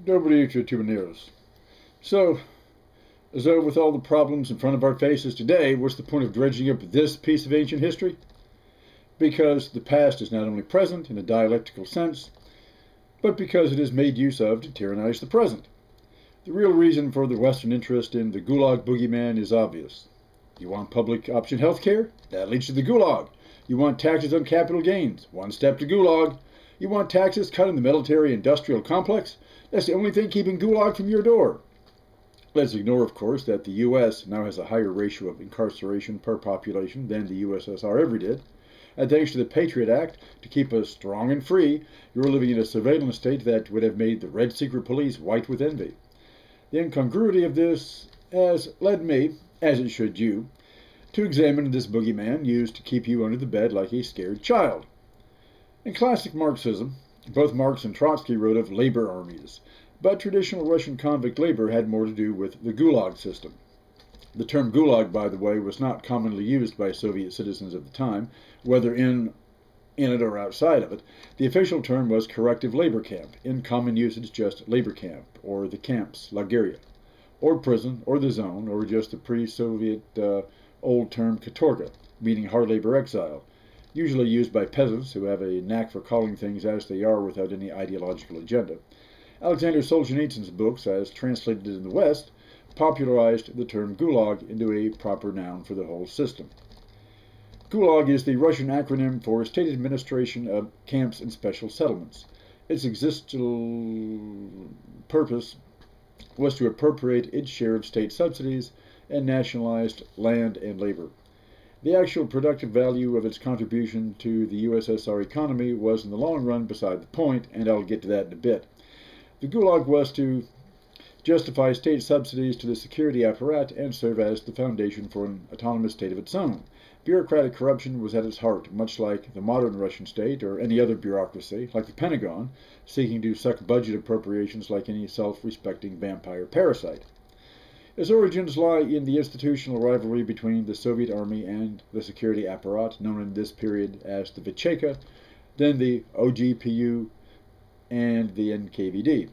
Добрый вечер, Tubaneros. So, as though with all the problems in front of our faces today, what's the point of dredging up this piece of ancient history? Because the past is not only present in a dialectical sense, but because it is made use of to tyrannize the present. The real reason for the Western interest in the Gulag boogeyman is obvious. You want public option health care? That leads to the Gulag. You want taxes on capital gains? One step to Gulag. You want taxes cut in the military-industrial complex? That's the only thing keeping Gulag from your door. Let's ignore, of course, that the U.S. now has a higher ratio of incarceration per population than the USSR ever did. And thanks to the Patriot Act, to keep us strong and free, you're living in a surveillance state that would have made the Red Secret Police white with envy. The incongruity of this has led me, as it should you, to examine this boogeyman used to keep you under the bed like a scared child. In classic Marxism, both Marx and Trotsky wrote of labor armies, but traditional Russian convict labor had more to do with the Gulag system. The term Gulag, by the way, was not commonly used by Soviet citizens at the time, whether in it or outside of it. The official term was corrective labor camp, in common usage just labor camp, or the camps, lageria, or prison, or the zone, or just the pre-Soviet old term katorga, meaning hard labor exile, usually used by peasants who have a knack for calling things as they are without any ideological agenda. Alexander Solzhenitsyn's books, as translated in the West, popularized the term Gulag into a proper noun for the whole system. Gulag is the Russian acronym for State Administration of Camps and Special Settlements. Its existential purpose was to appropriate its share of state subsidies and nationalized land and labor. The actual productive value of its contribution to the USSR economy was in the long run beside the point, and I'll get to that in a bit. The Gulag was to justify state subsidies to the security apparatus and serve as the foundation for an autonomous state of its own. Bureaucratic corruption was at its heart, much like the modern Russian state or any other bureaucracy, like the Pentagon, seeking to suck budget appropriations like any self-respecting vampire parasite. Its origins lie in the institutional rivalry between the Soviet Army and the security apparat, known in this period as the Vecheka, then the OGPU, and the NKVD.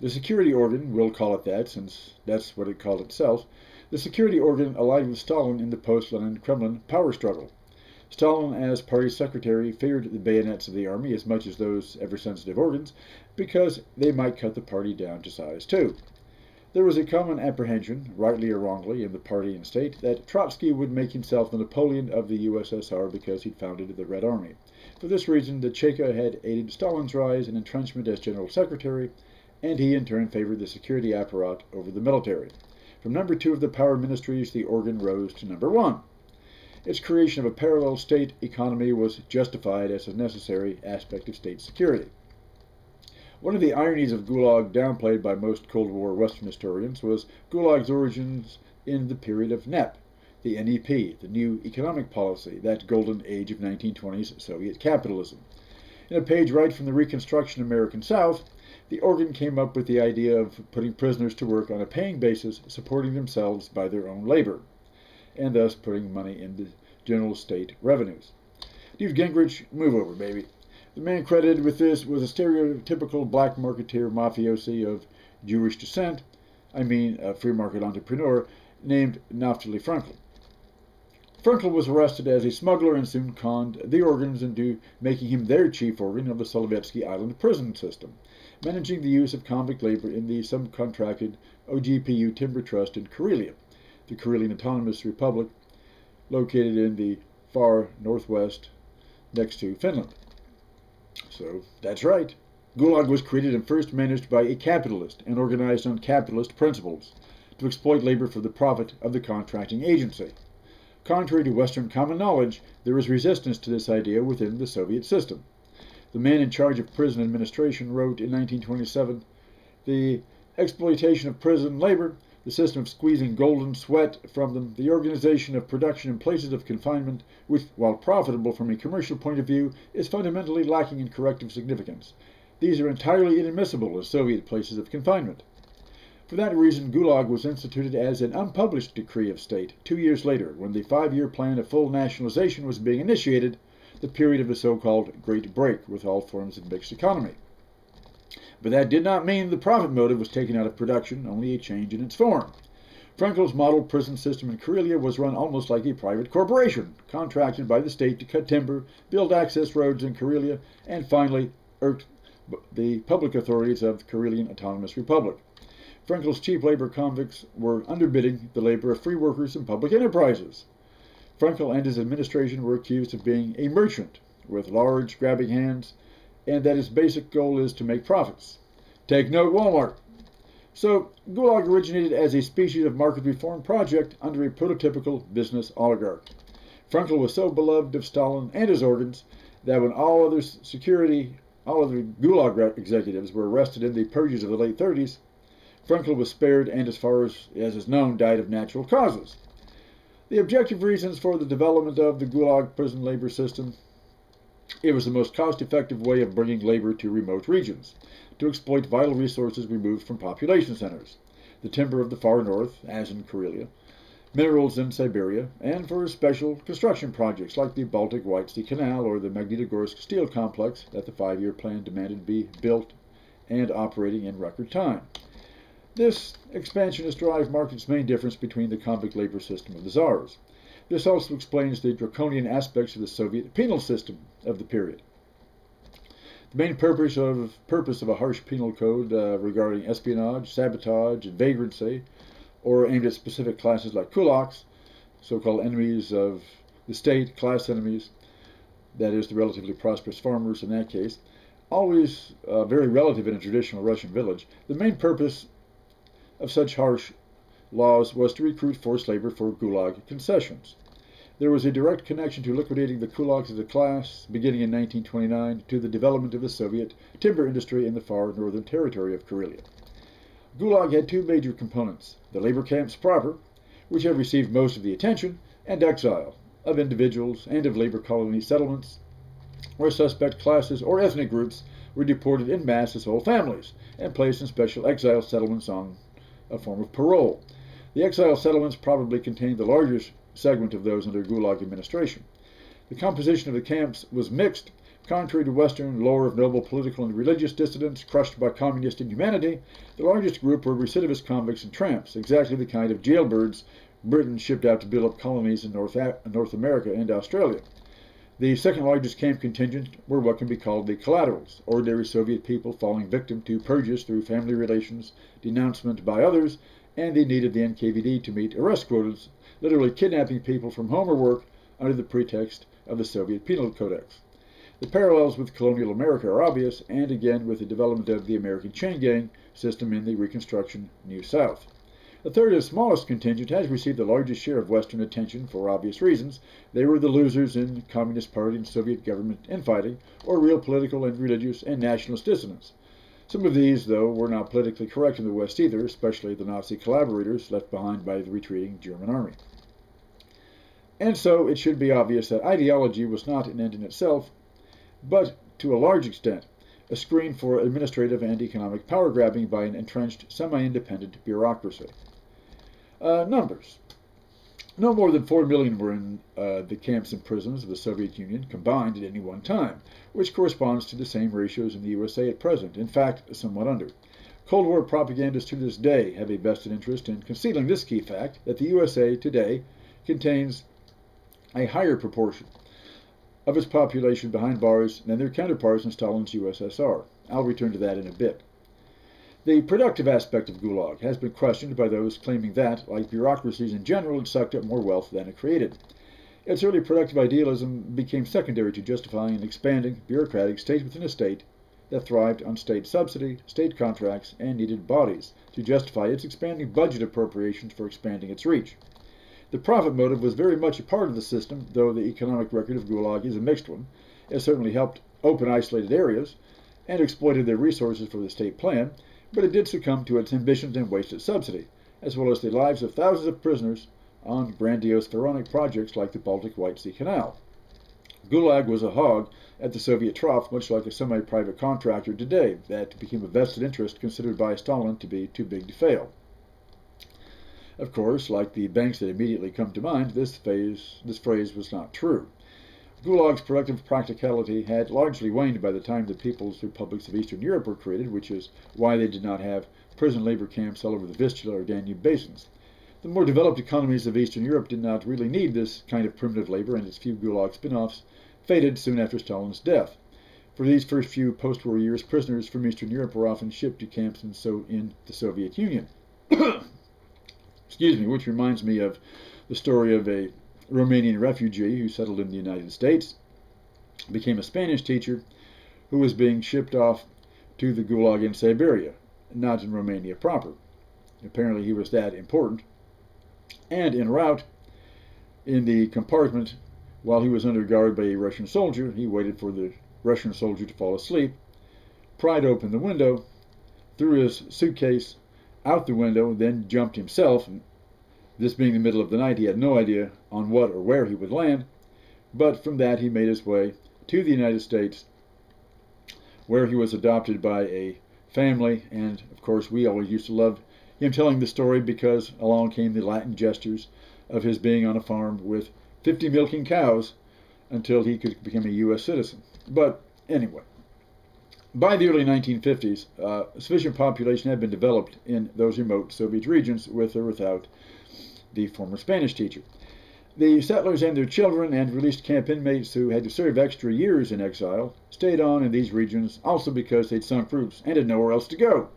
The security organ, we'll call it that since that's what it called itself, the security organ allied with Stalin in the post-Lenin Kremlin power struggle. Stalin, as party secretary, feared the bayonets of the army as much as those ever-sensitive organs because they might cut the party down to size too. There was a common apprehension, rightly or wrongly, in the party and state, that Trotsky would make himself the Napoleon of the USSR because he'd founded the Red Army. For this reason, the Cheka had aided Stalin's rise and entrenchment as general secretary, and he in turn favored the security apparatus over the military. From number 2 of the power ministries, the organ rose to number 1. Its creation of a parallel state economy was justified as a necessary aspect of state security. One of the ironies of Gulag, downplayed by most Cold War Western historians, was Gulag's origins in the period of NEP, the NEP, the new economic policy, that golden age of 1920s Soviet capitalism. In a page right from the Reconstruction American South, the organ came up with the idea of putting prisoners to work on a paying basis, supporting themselves by their own labor, and thus putting money into general state revenues. Newt Gingrich, move over, baby. The man credited with this was a stereotypical black marketeer mafiosi of Jewish descent, a free market entrepreneur, named Naftali Frankel. Frankel was arrested as a smuggler and soon conned the organs into making him their chief organ of the Solovetsky Island prison system, managing the use of convict labor in the subcontracted OGPU Timber Trust in Karelia, the Karelian Autonomous Republic, located in the far northwest next to Finland. So, that's right. Gulag was created and first managed by a capitalist and organized on capitalist principles to exploit labor for the profit of the contracting agency. Contrary to Western common knowledge, there was resistance to this idea within the Soviet system. The man in charge of prison administration wrote in 1927, "The exploitation of prison labor, the system of squeezing golden sweat from them, the organization of production in places of confinement, which, while profitable from a commercial point of view, is fundamentally lacking in corrective significance. These are entirely inadmissible as Soviet places of confinement." For that reason, Gulag was instituted as an unpublished decree of state 2 years later, when the 5-year plan of full nationalization was being initiated, the period of the so-called Great Break with all forms of mixed economy. But that did not mean the profit motive was taken out of production, only a change in its form. Frankel's model prison system in Karelia was run almost like a private corporation, contracted by the state to cut timber, build access roads in Karelia, and finally irked the public authorities of the Karelian Autonomous Republic. Frankel's cheap labor convicts were underbidding the labor of free workers in public enterprises. Frankel and his administration were accused of being a merchant with large grabbing hands, and that his basic goal is to make profits. Take note, Walmart. So, Gulag originated as a species of market reform project under a prototypical business oligarch. Frankel was so beloved of Stalin and his organs that when all other Gulag executives were arrested in the purges of the late 30s, Frankel was spared and, as far as is known, died of natural causes. The objective reasons for the development of the Gulag prison labor system: it was the most cost-effective way of bringing labor to remote regions, to exploit vital resources removed from population centers, the timber of the far north, as in Karelia, minerals in Siberia, and for special construction projects like the Baltic White Sea Canal or the Magnitogorsk Steel Complex that the 5-year plan demanded be built and operating in record time. This expansionist drive marked its main difference between the convict labor system of the Tsars. This also explains the draconian aspects of the Soviet penal system of the period. The main purpose of a harsh penal code regarding espionage, sabotage, and vagrancy, or aimed at specific classes like kulaks, so-called enemies of the state, class enemies, that is, the relatively prosperous farmers in that case, always very relative in a traditional Russian village. The main purpose of such harsh laws was to recruit forced labor for Gulag concessions. There was a direct connection to liquidating the kulaks as a class, beginning in 1929, to the development of the Soviet timber industry in the far northern territory of Karelia. Gulag had two major components: the labor camps proper, which have received most of the attention, and exile of individuals and of labor colony settlements, where suspect classes or ethnic groups were deported en masse as whole families and placed in special exile settlements on a form of parole. The exile settlements probably contained the largest segment of those under Gulag administration. The composition of the camps was mixed. Contrary to Western lore of noble political and religious dissidents crushed by communist inhumanity, the largest group were recidivist convicts and tramps, exactly the kind of jailbirds Britain shipped out to build up colonies in North America and Australia. The second largest camp contingent were what can be called the collaterals, ordinary Soviet people falling victim to purges through family relations, denouncement by others, and the need of the NKVD to meet arrest quotas, literally kidnapping people from home or work under the pretext of the Soviet Penal Codex. The parallels with colonial America are obvious, and again with the development of the American chain gang system in the Reconstruction New South. The third and smallest contingent has received the largest share of Western attention for obvious reasons. They were the losers in Communist Party and Soviet government infighting, or real political and religious and nationalist dissonance. Some of these, though, were not politically correct in the West either, especially the Nazi collaborators left behind by the retreating German army. And so it should be obvious that ideology was not an end in itself, but, to a large extent, a screen for administrative and economic power grabbing by an entrenched, semi-independent bureaucracy. Numbers. No more than 4 million were in the camps and prisons of the Soviet Union combined at any one time, which corresponds to the same ratios in the USA at present, in fact, somewhat under. Cold War propagandists to this day have a vested interest in concealing this key fact, that the USA today contains a higher proportion of its population behind bars than their counterparts in Stalin's USSR. I'll return to that in a bit. The productive aspect of Gulag has been questioned by those claiming that, like bureaucracies in general, it sucked up more wealth than it created. Its early productive idealism became secondary to justifying an expanding, bureaucratic state within a state that thrived on state subsidy, state contracts, and needed bodies to justify its expanding budget appropriations for expanding its reach. The profit motive was very much a part of the system, though the economic record of Gulag is a mixed one. It certainly helped open isolated areas and exploited their resources for the state plan, but it did succumb to its ambitions and wasted subsidy, as well as the lives of thousands of prisoners on grandiose pharaonic projects like the Baltic White Sea Canal. Gulag was a hog at the Soviet trough, much like a semi-private contractor today that became a vested interest considered by Stalin to be too big to fail. Of course, like the banks that immediately come to mind, this phrase was not true. Gulag's productive practicality had largely waned by the time the People's Republics of Eastern Europe were created, which is why they did not have prison labor camps all over the Vistula or Danube basins. The more developed economies of Eastern Europe did not really need this kind of primitive labor, and its few Gulag spin-offs faded soon after Stalin's death. For these first few post-war years, prisoners from Eastern Europe were often shipped to camps in the Soviet Union. Excuse me, which reminds me of the story of a Romanian refugee who settled in the United States, became a Spanish teacher, who was being shipped off to the Gulag in Siberia, not in Romania proper. Apparently he was that important. And en route, in the compartment, while he was under guard by a Russian soldier, he waited for the Russian soldier to fall asleep, pried open the window, threw his suitcase out the window, then jumped himself. And this being the middle of the night, he had no idea on what or where he would land, but from that he made his way to the United States, where he was adopted by a family, and of course we always used to love him telling the story because along came the Latin gestures of his being on a farm with 50 milking cows until he could become a U.S. citizen. But anyway, by the early 1950s, a sufficient population had been developed in those remote Soviet regions, with or without the former Spanish teacher. The settlers and their children and released camp inmates who had to serve extra years in exile stayed on in these regions also because they'd sunk roots and had nowhere else to go.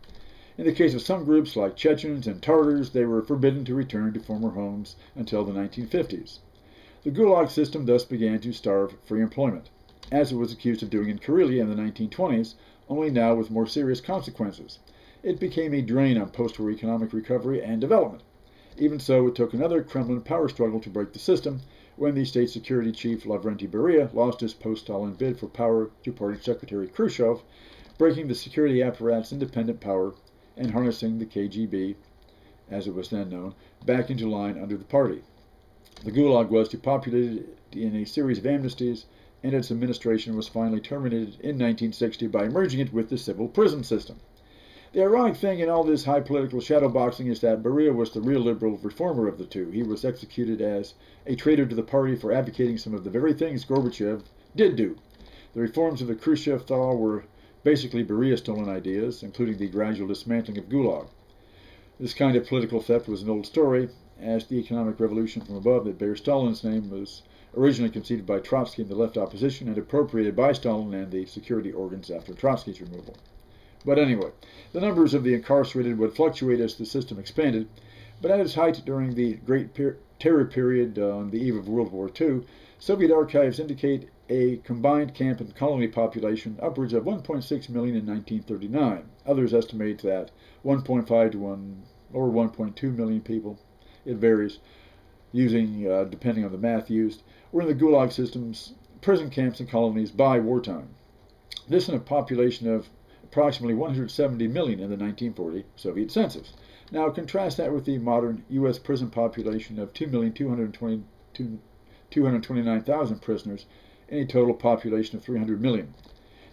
In the case of some groups like Chechens and Tartars, they were forbidden to return to former homes until the 1950s. The Gulag system thus began to starve free employment, as it was accused of doing in Karelia in the 1920s, only now with more serious consequences. It became a drain on post-war economic recovery and development. Even so, it took another Kremlin power struggle to break the system when the state security chief Lavrentiy Beria lost his post-Stalin bid for power to Party Secretary Khrushchev, breaking the security apparat's independent power and harnessing the KGB, as it was then known, back into line under the party. The Gulag was depopulated in a series of amnesties, and its administration was finally terminated in 1960 by merging it with the civil prison system. The ironic thing in all this high political shadowboxing is that Beria was the real liberal reformer of the two. He was executed as a traitor to the party for advocating some of the very things Gorbachev did do. The reforms of the Khrushchev thaw were basically Beria-stolen ideas, including the gradual dismantling of Gulag. This kind of political theft was an old story, as the economic revolution from above that bears Stalin's name was originally conceived by Trotsky and the left opposition and appropriated by Stalin and the security organs after Trotsky's removal. But anyway, the numbers of the incarcerated would fluctuate as the system expanded, but at its height during the Great Terror period on the eve of World War II, Soviet archives indicate a combined camp and colony population upwards of 1.6 million in 1939. Others estimate that 1.5 to 1 or 1.2 million people, it varies, using depending on the math used, were in the Gulag system's prison camps and colonies by wartime. This in a population of approximately 170 million in the 1940 Soviet census. Now contrast that with the modern U.S. prison population of 2,229,000 prisoners and a total population of 300 million.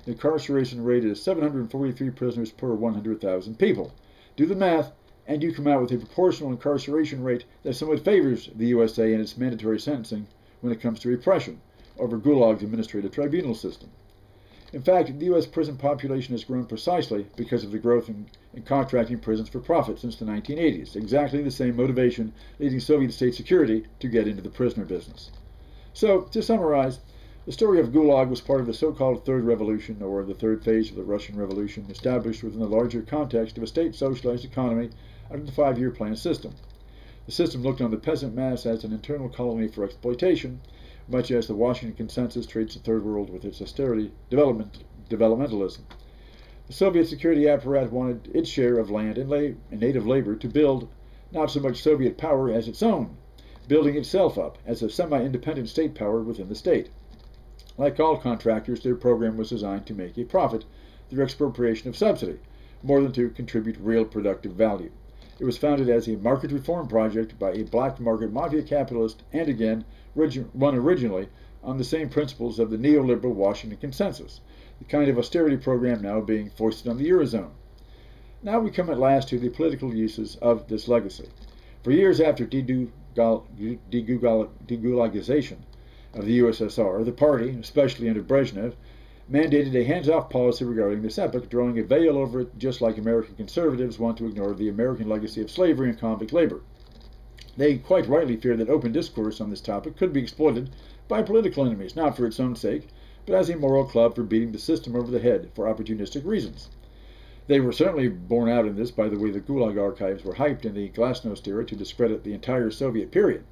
The incarceration rate is 743 prisoners per 100,000 people. Do the math, and you come out with a proportional incarceration rate that somewhat favors the USA and its mandatory sentencing when it comes to repression over Gulag's administrative tribunal system. In fact, the U.S. prison population has grown precisely because of the growth in contracting prisons for profit since the 1980s, exactly the same motivation leading Soviet state security to get into the prisoner business. So, to summarize, the story of Gulag was part of the so-called Third Revolution, or the third phase of the Russian Revolution, established within the larger context of a state-socialized economy under the five-year plan system. The system looked on the peasant mass as an internal colony for exploitation, much as the Washington Consensus treats the Third World with its austerity developmentalism. The Soviet security apparatus wanted its share of land and native labor to build not so much Soviet power as its own, building itself up as a semi-independent state power within the state. Like all contractors, their program was designed to make a profit through expropriation of subsidy, more than to contribute real productive value. It was founded as a market reform project by a black market mafia capitalist, and again, run originally on the same principles of the neoliberal Washington Consensus, the kind of austerity program now being foisted on the Eurozone. Now we come at last to the political uses of this legacy. For years after degulagization, of the USSR, the party, especially under Brezhnev, mandated a hands-off policy regarding this epoch, drawing a veil over it just like American conservatives want to ignore the American legacy of slavery and convict labor. They quite rightly fear that open discourse on this topic could be exploited by political enemies, not for its own sake, but as a moral club for beating the system over the head for opportunistic reasons. They were certainly borne out in this by the way the Gulag archives were hyped in the Glasnost era to discredit the entire Soviet period.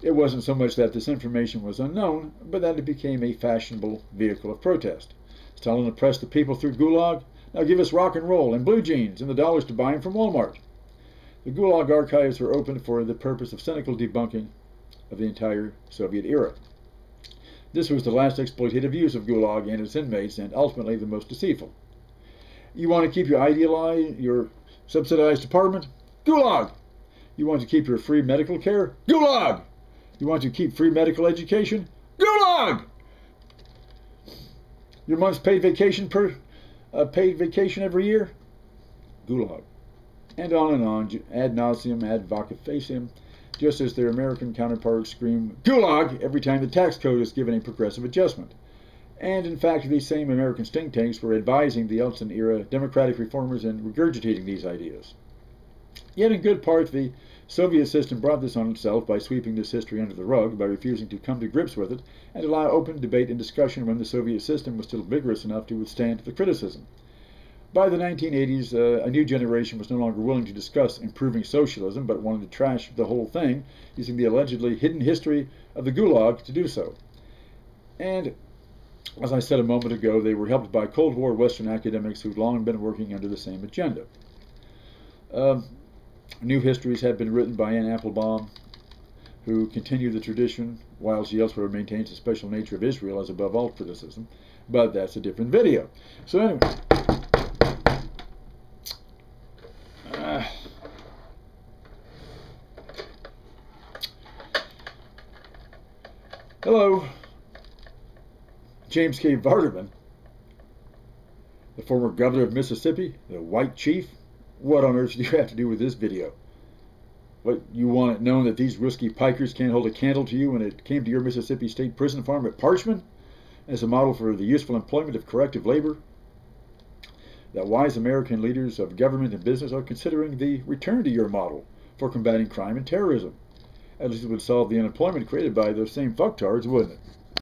It wasn't so much that this information was unknown, but that it became a fashionable vehicle of protest. Stalin oppressed the people through Gulag. Now give us rock and roll and blue jeans and the dollars to buy them from Walmart. The Gulag archives were opened for the purpose of cynical debunking of the entire Soviet era. This was the last exploitative use of Gulag and its inmates, and ultimately the most deceitful. You want to keep your subsidized apartment? Gulag! You want to keep your free medical care? Gulag! You want to keep free medical education? Gulag! Your month's paid vacation every year? Gulag. And on, ad nauseum, ad voca faciem, just as their American counterparts scream Gulag every time the tax code is given a progressive adjustment. And in fact, these same American think tanks were advising the Yeltsin-era Democratic reformers in regurgitating these ideas. Yet in good part, the Soviet system brought this on itself by sweeping this history under the rug, by refusing to come to grips with it and allow open debate and discussion when the Soviet system was still vigorous enough to withstand the criticism. By the 1980s, a new generation was no longer willing to discuss improving socialism, but wanted to trash the whole thing, using the allegedly hidden history of the Gulag to do so. And, as I said a moment ago, they were helped by Cold War Western academics who'd long been working under the same agenda. New histories have been written by Anne Applebaum, who continue the tradition, while she elsewhere maintains the special nature of Israel as above all criticism. But that's a different video. So anyway. Hello, James K. Vardaman, the former governor of Mississippi, the white chief. What on earth do you have to do with this video? What, you want it known that these risky pikers can't hold a candle to you when it came to your Mississippi State prison farm at Parchman as a model for the useful employment of corrective labor? That wise American leaders of government and business are considering the return to your model for combating crime and terrorism. At least it would solve the unemployment created by those same fucktards, wouldn't it?